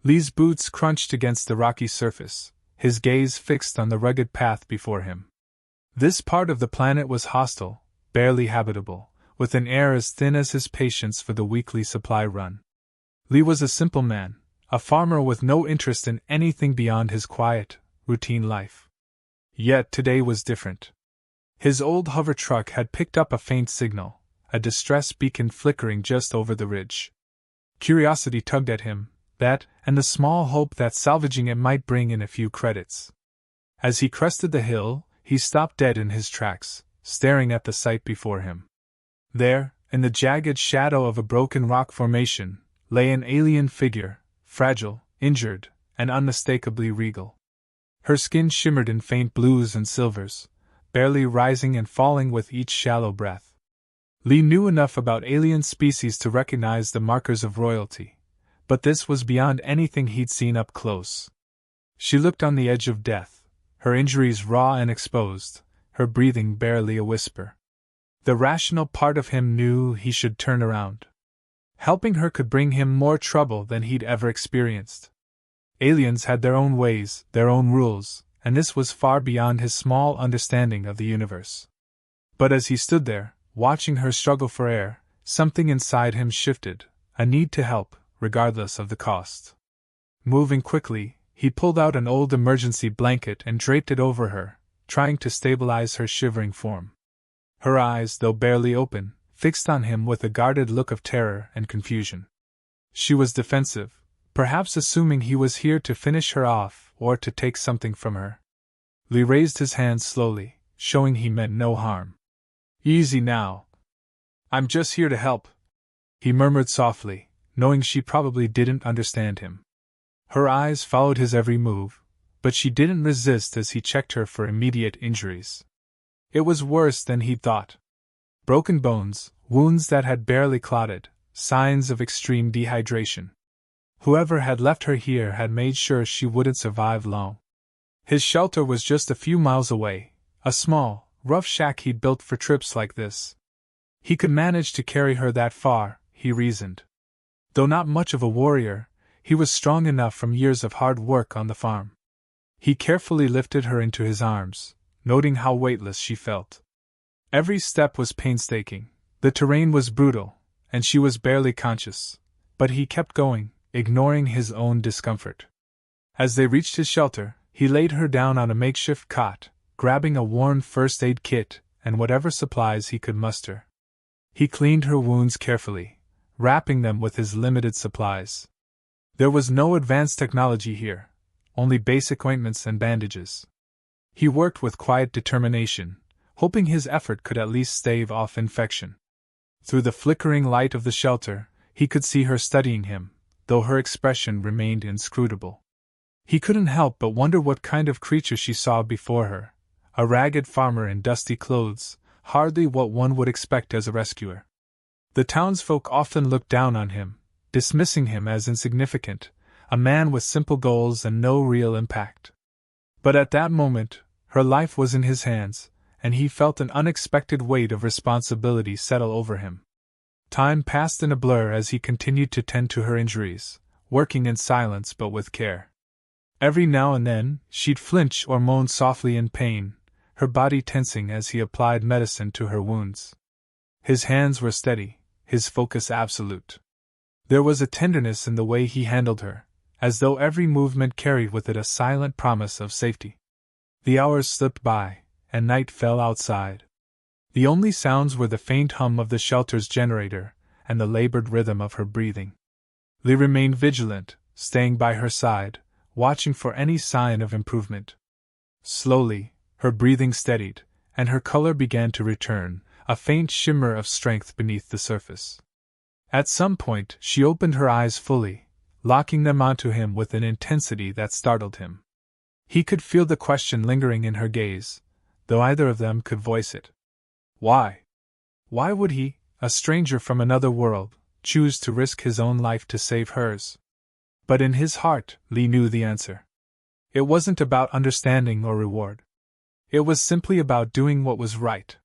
Lee's boots crunched against the rocky surface, his gaze fixed on the rugged path before him. This part of the planet was hostile, barely habitable, with an air as thin as his patience for the weekly supply run. Lee was a simple man, a farmer with no interest in anything beyond his quiet, routine life. Yet today was different. His old hover truck had picked up a faint signal, a distress beacon flickering just over the ridge. Curiosity tugged at him, that, and the small hope that salvaging it might bring in a few credits. As he crested the hill, he stopped dead in his tracks, staring at the sight before him. There, in the jagged shadow of a broken rock formation, lay an alien figure, fragile, injured, and unmistakably regal. Her skin shimmered in faint blues and silvers, barely rising and falling with each shallow breath. Lee knew enough about alien species to recognize the markers of royalty, but this was beyond anything he'd seen up close. She looked on the edge of death, her injuries raw and exposed, her breathing barely a whisper. The rational part of him knew he should turn around. Helping her could bring him more trouble than he'd ever experienced. Aliens had their own ways, their own rules, and this was far beyond his small understanding of the universe. But as he stood there, watching her struggle for air, something inside him shifted, a need to help, regardless of the cost. Moving quickly, he pulled out an old emergency blanket and draped it over her, trying to stabilize her shivering form. Her eyes, though barely open, fixed on him with a guarded look of terror and confusion. She was defensive, perhaps assuming he was here to finish her off or to take something from her. Lee raised his hands slowly, showing he meant no harm. "Easy now. I'm just here to help," he murmured softly, knowing she probably didn't understand him. Her eyes followed his every move, but she didn't resist as he checked her for immediate injuries. It was worse than he'd thought. Broken bones, wounds that had barely clotted, signs of extreme dehydration. Whoever had left her here had made sure she wouldn't survive long. His shelter was just a few miles away, a small, rough shack he'd built for trips like this. He could manage to carry her that far, he reasoned. Though not much of a warrior, he was strong enough from years of hard work on the farm. He carefully lifted her into his arms, noting how weightless she felt. Every step was painstaking, the terrain was brutal, and she was barely conscious, but he kept going, ignoring his own discomfort. As they reached his shelter, he laid her down on a makeshift cot, grabbing a worn first aid kit and whatever supplies he could muster. He cleaned her wounds carefully, wrapping them with his limited supplies. There was no advanced technology here, only basic ointments and bandages. He worked with quiet determination, hoping his effort could at least stave off infection. Through the flickering light of the shelter, he could see her studying him, though her expression remained inscrutable. He couldn't help but wonder what kind of creature she saw before her, a ragged farmer in dusty clothes, hardly what one would expect as a rescuer. The townsfolk often looked down on him, dismissing him as insignificant, a man with simple goals and no real impact. But at that moment, her life was in his hands, and he felt an unexpected weight of responsibility settle over him. Time passed in a blur as he continued to tend to her injuries, working in silence but with care. Every now and then, she'd flinch or moan softly in pain, her body tensing as he applied medicine to her wounds. His hands were steady, his focus absolute. There was a tenderness in the way he handled her, as though every movement carried with it a silent promise of safety. The hours slipped by, and night fell outside. The only sounds were the faint hum of the shelter's generator and the labored rhythm of her breathing. Lee remained vigilant, staying by her side, watching for any sign of improvement. Slowly, her breathing steadied, and her color began to return, a faint shimmer of strength beneath the surface. At some point, she opened her eyes fully, locking them onto him with an intensity that startled him. He could feel the question lingering in her gaze, though either of them could voice it. Why? Why would he, a stranger from another world, choose to risk his own life to save hers? But in his heart, Lee knew the answer. It wasn't about understanding or reward. It was simply about doing what was right.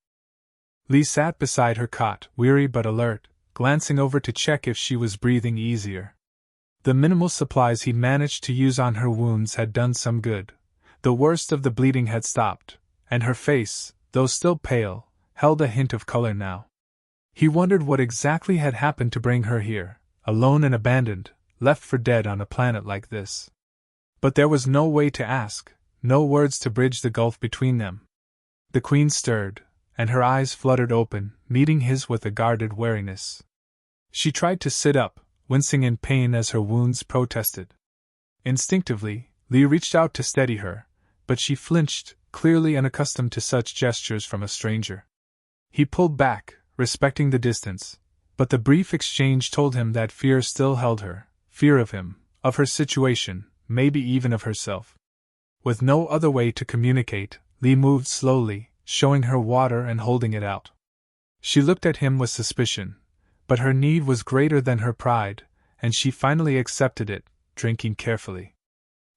Lee sat beside her cot, weary but alert, glancing over to check if she was breathing easier. The minimal supplies he'd managed to use on her wounds had done some good. The worst of the bleeding had stopped, and her face, though still pale, held a hint of color now. He wondered what exactly had happened to bring her here, alone and abandoned, left for dead on a planet like this. But there was no way to ask, no words to bridge the gulf between them. The Queen stirred, and her eyes fluttered open, meeting his with a guarded wariness. She tried to sit up, wincing in pain as her wounds protested. Instinctively, Lee reached out to steady her, but she flinched, clearly unaccustomed to such gestures from a stranger. He pulled back, respecting the distance, but the brief exchange told him that fear still held her, fear of him, of her situation, maybe even of herself. With no other way to communicate, Lee moved slowly, showing her water and holding it out. She looked at him with suspicion, but her need was greater than her pride, and she finally accepted it, drinking carefully.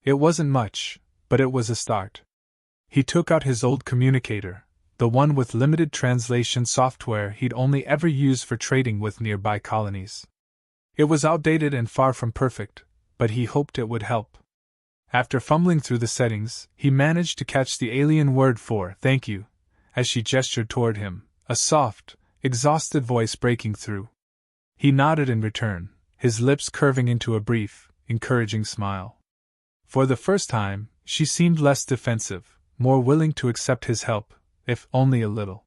It wasn't much, but it was a start. He took out his old communicator, the one with limited translation software he'd only ever used for trading with nearby colonies. It was outdated and far from perfect, but he hoped it would help. After fumbling through the settings, he managed to catch the alien word for "thank you," as she gestured toward him, a soft, exhausted voice breaking through. He nodded in return, his lips curving into a brief, encouraging smile. For the first time, she seemed less defensive, more willing to accept his help, if only a little.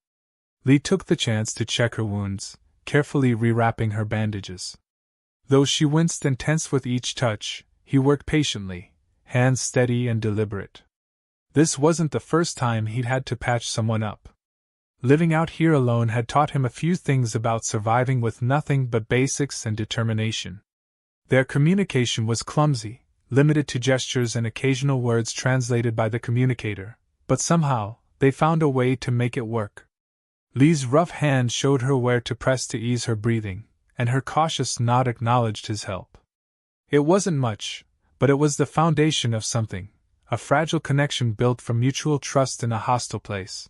Lee took the chance to check her wounds, carefully rewrapping her bandages. Though she winced and tensed with each touch, he worked patiently, hands steady and deliberate. This wasn't the first time he'd had to patch someone up. Living out here alone had taught him a few things about surviving with nothing but basics and determination. Their communication was clumsy, limited to gestures and occasional words translated by the communicator, but somehow, they found a way to make it work. Lee's rough hand showed her where to press to ease her breathing, and her cautious nod acknowledged his help. It wasn't much, but it was the foundation of something, a fragile connection built from mutual trust in a hostile place.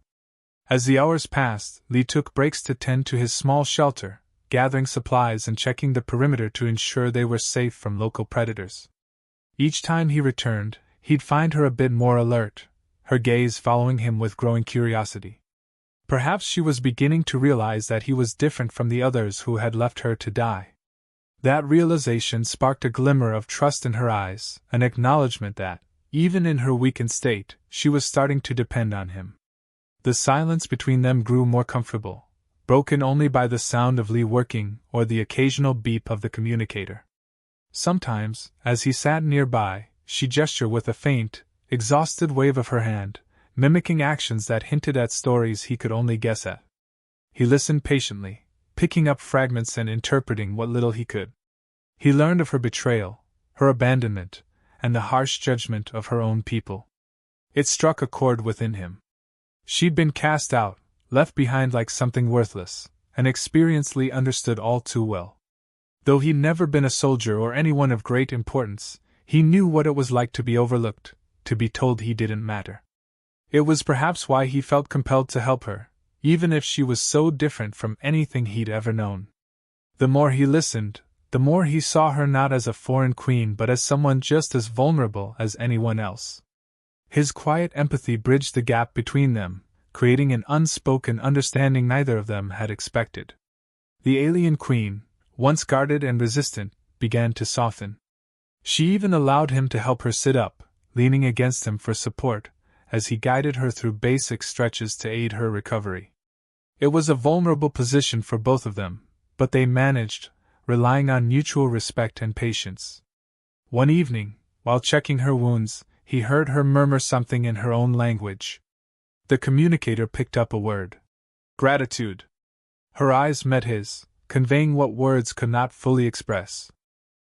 As the hours passed, Lee took breaks to tend to his small shelter, gathering supplies and checking the perimeter to ensure they were safe from local predators. Each time he returned, he'd find her a bit more alert, her gaze following him with growing curiosity. Perhaps she was beginning to realize that he was different from the others who had left her to die. That realization sparked a glimmer of trust in her eyes, an acknowledgement that, even in her weakened state, she was starting to depend on him. The silence between them grew more comfortable, broken only by the sound of Lee working or the occasional beep of the communicator. Sometimes, as he sat nearby, she'd gesture with a faint, exhausted wave of her hand, mimicking actions that hinted at stories he could only guess at. He listened patiently, picking up fragments and interpreting what little he could. He learned of her betrayal, her abandonment, and the harsh judgment of her own people. It struck a chord within him. She'd been cast out, left behind like something worthless, an experience Lee understood all too well. Though he'd never been a soldier or anyone of great importance, he knew what it was like to be overlooked, to be told he didn't matter. It was perhaps why he felt compelled to help her, even if she was so different from anything he'd ever known. The more he listened, the more he saw her not as a foreign queen but as someone just as vulnerable as anyone else. His quiet empathy bridged the gap between them, creating an unspoken understanding neither of them had expected. The alien queen, once guarded and resistant, began to soften. She even allowed him to help her sit up, leaning against him for support, as he guided her through basic stretches to aid her recovery. It was a vulnerable position for both of them, but they managed, relying on mutual respect and patience. One evening, while checking her wounds, he heard her murmur something in her own language. The communicator picked up a word. Gratitude. Her eyes met his, conveying what words could not fully express.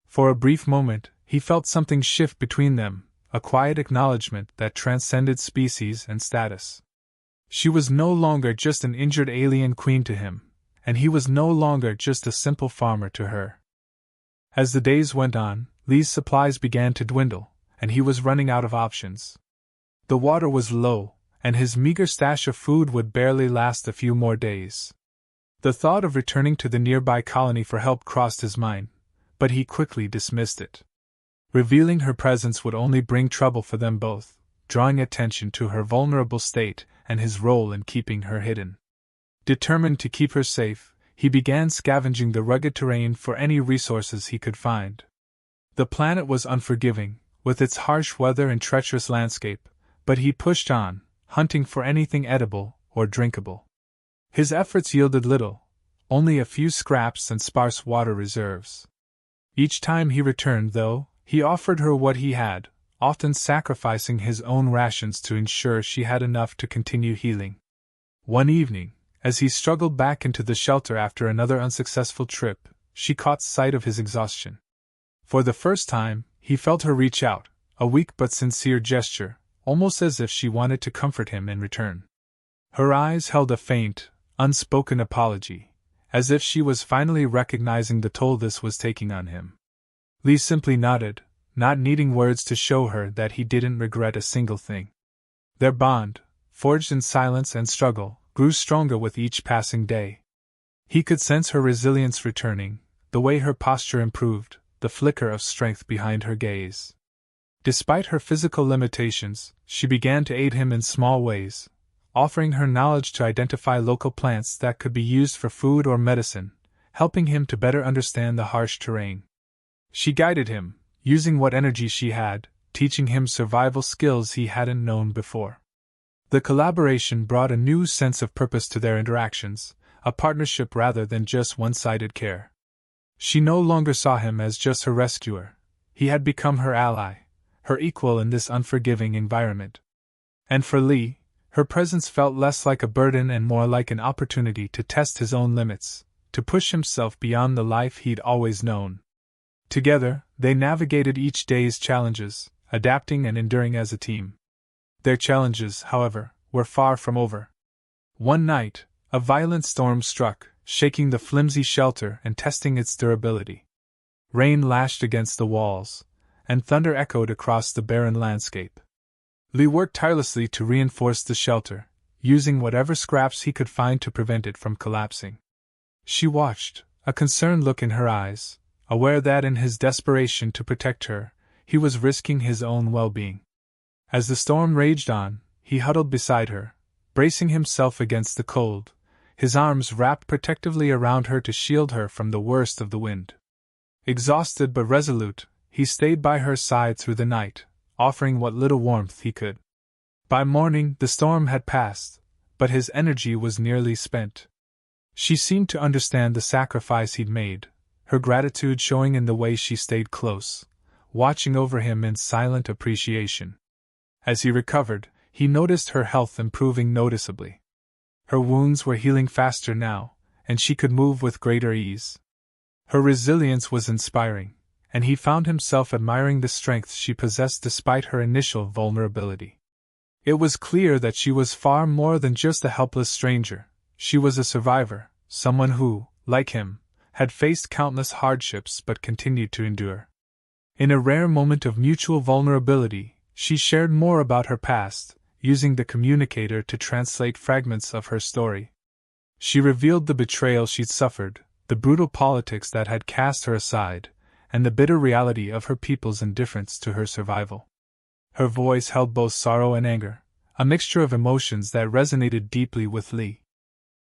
For a brief moment, he felt something shift between them, a quiet acknowledgement that transcended species and status. She was no longer just an injured alien queen to him, and he was no longer just a simple farmer to her. As the days went on, Lee's supplies began to dwindle, and he was running out of options. The water was low, and his meager stash of food would barely last a few more days. The thought of returning to the nearby colony for help crossed his mind, but he quickly dismissed it. Revealing her presence would only bring trouble for them both, drawing attention to her vulnerable state and his role in keeping her hidden. Determined to keep her safe, he began scavenging the rugged terrain for any resources he could find. The planet was unforgiving, with its harsh weather and treacherous landscape, but he pushed on, hunting for anything edible or drinkable. His efforts yielded little, only a few scraps and sparse water reserves. Each time he returned, though, he offered her what he had, often sacrificing his own rations to ensure she had enough to continue healing. One evening, as he struggled back into the shelter after another unsuccessful trip, she caught sight of his exhaustion. For the first time, he felt her reach out, a weak but sincere gesture, almost as if she wanted to comfort him in return. Her eyes held a faint, unspoken apology, as if she was finally recognizing the toll this was taking on him. Lee simply nodded, not needing words to show her that he didn't regret a single thing. Their bond, forged in silence and struggle, grew stronger with each passing day. He could sense her resilience returning, the way her posture improved, the flicker of strength behind her gaze. Despite her physical limitations, she began to aid him in small ways, offering her knowledge to identify local plants that could be used for food or medicine, helping him to better understand the harsh terrain. She guided him, using what energy she had, teaching him survival skills he hadn't known before. The collaboration brought a new sense of purpose to their interactions, a partnership rather than just one-sided care. She no longer saw him as just her rescuer. He had become her ally, her equal in this unforgiving environment. And for Lee, her presence felt less like a burden and more like an opportunity to test his own limits, to push himself beyond the life he'd always known. Together, they navigated each day's challenges, adapting and enduring as a team. Their challenges, however, were far from over. One night, a violent storm struck, shaking the flimsy shelter and testing its durability. Rain lashed against the walls, and thunder echoed across the barren landscape. Lee worked tirelessly to reinforce the shelter, using whatever scraps he could find to prevent it from collapsing. She watched, a concerned look in her eyes, aware that in his desperation to protect her, he was risking his own well-being. As the storm raged on, he huddled beside her, bracing himself against the cold, his arms wrapped protectively around her to shield her from the worst of the wind. Exhausted but resolute, he stayed by her side through the night, offering what little warmth he could. By morning, the storm had passed, but his energy was nearly spent. She seemed to understand the sacrifice he'd made, her gratitude showing in the way she stayed close, watching over him in silent appreciation. As he recovered, he noticed her health improving noticeably. Her wounds were healing faster now, and she could move with greater ease. Her resilience was inspiring, and he found himself admiring the strength she possessed despite her initial vulnerability. It was clear that she was far more than just a helpless stranger. She was a survivor, someone who, like him, had faced countless hardships but continued to endure. In a rare moment of mutual vulnerability, she shared more about her past, using the communicator to translate fragments of her story. She revealed the betrayal she'd suffered, the brutal politics that had cast her aside, and the bitter reality of her people's indifference to her survival. Her voice held both sorrow and anger, a mixture of emotions that resonated deeply with Lee.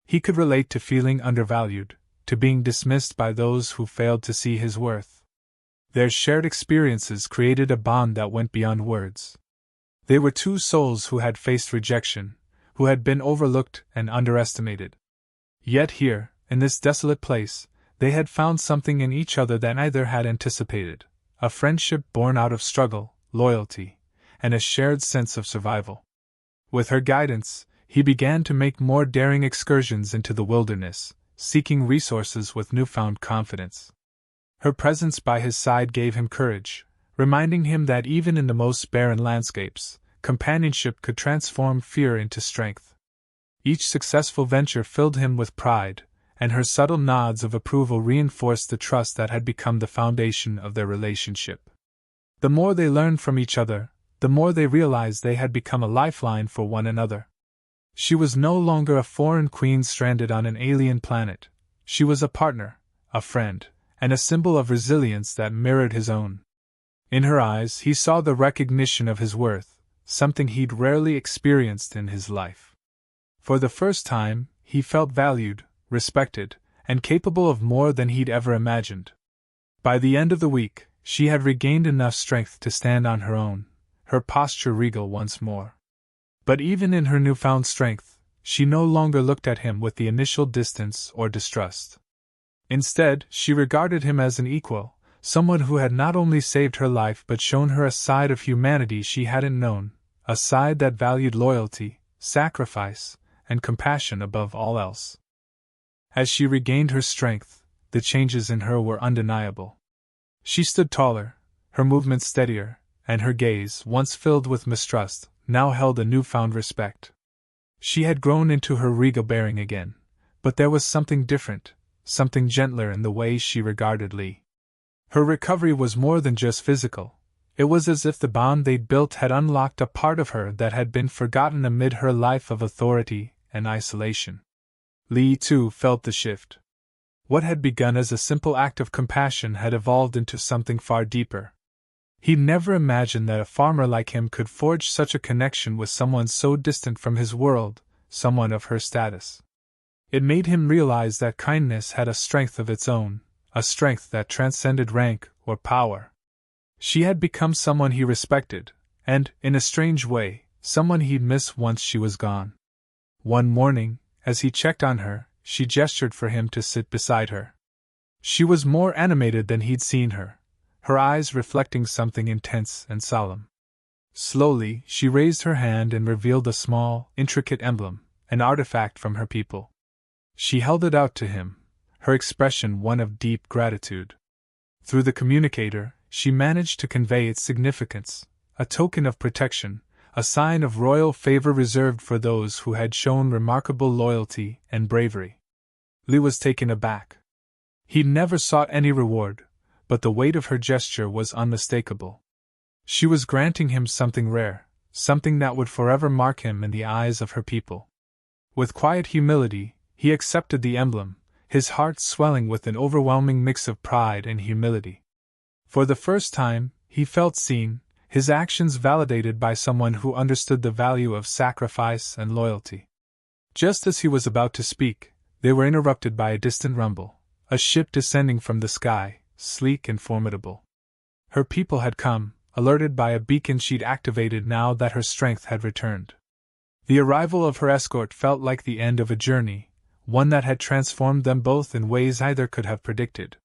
He could relate to feeling undervalued, to being dismissed by those who failed to see his worth. Their shared experiences created a bond that went beyond words. They were two souls who had faced rejection, who had been overlooked and underestimated. Yet here, in this desolate place, they had found something in each other that neither had anticipated, a friendship born out of struggle, loyalty, and a shared sense of survival. With her guidance, he began to make more daring excursions into the wilderness, seeking resources with newfound confidence. Her presence by his side gave him courage, reminding him that even in the most barren landscapes, companionship could transform fear into strength. Each successful venture filled him with pride, and her subtle nods of approval reinforced the trust that had become the foundation of their relationship. The more they learned from each other, the more they realized they had become a lifeline for one another. She was no longer a foreign queen stranded on an alien planet. She was a partner, a friend, and a symbol of resilience that mirrored his own. In her eyes he saw the recognition of his worth, something he'd rarely experienced in his life. For the first time, he felt valued, respected, and capable of more than he'd ever imagined. By the end of the week, she had regained enough strength to stand on her own, her posture regal once more. But even in her newfound strength, she no longer looked at him with the initial distance or distrust. Instead, she regarded him as an equal, someone who had not only saved her life but shown her a side of humanity she hadn't known, a side that valued loyalty, sacrifice, and compassion above all else. As she regained her strength, the changes in her were undeniable. She stood taller, her movements steadier, and her gaze, once filled with mistrust, now held a newfound respect. She had grown into her regal bearing again, but there was something different, something gentler in the way she regarded Lee. Her recovery was more than just physical. It was as if the bond they'd built had unlocked a part of her that had been forgotten amid her life of authority and isolation. Lee, too, felt the shift. What had begun as a simple act of compassion had evolved into something far deeper. He'd never imagined that a farmer like him could forge such a connection with someone so distant from his world, someone of her status. It made him realize that kindness had a strength of its own, a strength that transcended rank or power. She had become someone he respected, and, in a strange way, someone he'd miss once she was gone. One morning, as he checked on her, she gestured for him to sit beside her. She was more animated than he'd seen her, her eyes reflecting something intense and solemn. Slowly, she raised her hand and revealed a small, intricate emblem, an artifact from her people. She held it out to him, her expression one of deep gratitude. Through the communicator, she managed to convey its significance, a token of protection, a sign of royal favor reserved for those who had shown remarkable loyalty and bravery. Lee was taken aback. He'd never sought any reward, but the weight of her gesture was unmistakable. She was granting him something rare, something that would forever mark him in the eyes of her people. With quiet humility, he accepted the emblem, his heart swelling with an overwhelming mix of pride and humility. For the first time, he felt seen, his actions validated by someone who understood the value of sacrifice and loyalty. Just as he was about to speak, they were interrupted by a distant rumble, a ship descending from the sky, sleek and formidable. Her people had come, alerted by a beacon she'd activated now that her strength had returned. The arrival of her escort felt like the end of a journey, one that had transformed them both in ways either could have predicted.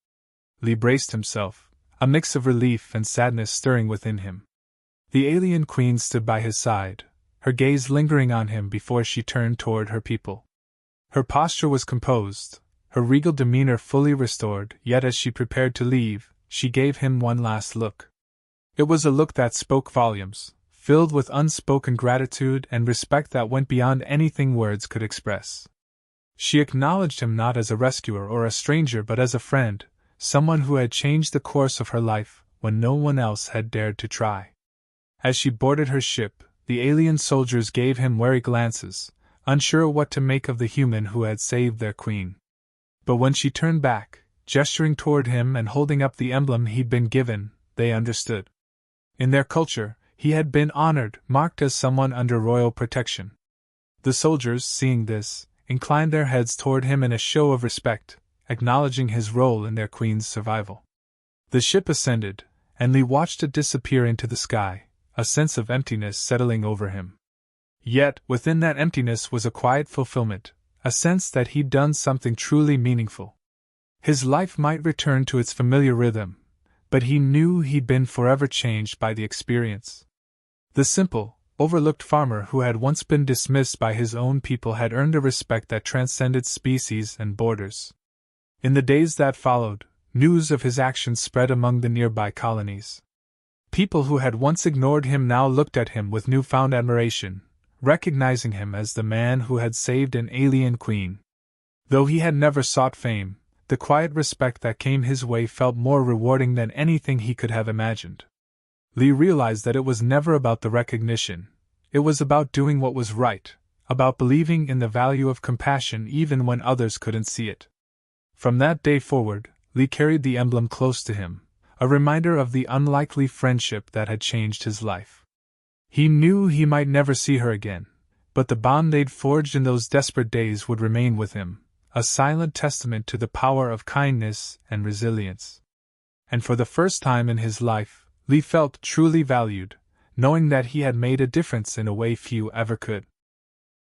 Lee braced himself, a mix of relief and sadness stirring within him. The alien queen stood by his side, her gaze lingering on him before she turned toward her people. Her posture was composed, her regal demeanor fully restored, yet as she prepared to leave, she gave him one last look. It was a look that spoke volumes, filled with unspoken gratitude and respect that went beyond anything words could express. She acknowledged him not as a rescuer or a stranger but as a friend, someone who had changed the course of her life when no one else had dared to try. As she boarded her ship, the alien soldiers gave him wary glances, unsure what to make of the human who had saved their queen. But when she turned back, gesturing toward him and holding up the emblem he'd been given, they understood. In their culture, he had been honored, marked as someone under royal protection. The soldiers, seeing this, inclined their heads toward him in a show of respect, acknowledging his role in their queen's survival. The ship ascended, and Lee watched it disappear into the sky, a sense of emptiness settling over him. Yet, within that emptiness was a quiet fulfillment, a sense that he'd done something truly meaningful. His life might return to its familiar rhythm, but he knew he'd been forever changed by the experience. The simple, overlooked farmer who had once been dismissed by his own people had earned a respect that transcended species and borders. In the days that followed, news of his actions spread among the nearby colonies. People who had once ignored him now looked at him with newfound admiration, recognizing him as the man who had saved an alien queen. Though he had never sought fame, the quiet respect that came his way felt more rewarding than anything he could have imagined. Lee realized that it was never about the recognition, it was about doing what was right, about believing in the value of compassion even when others couldn't see it. From that day forward, Lee carried the emblem close to him, a reminder of the unlikely friendship that had changed his life. He knew he might never see her again, but the bond they'd forged in those desperate days would remain with him, a silent testament to the power of kindness and resilience. And for the first time in his life, Lee felt truly valued, knowing that he had made a difference in a way few ever could.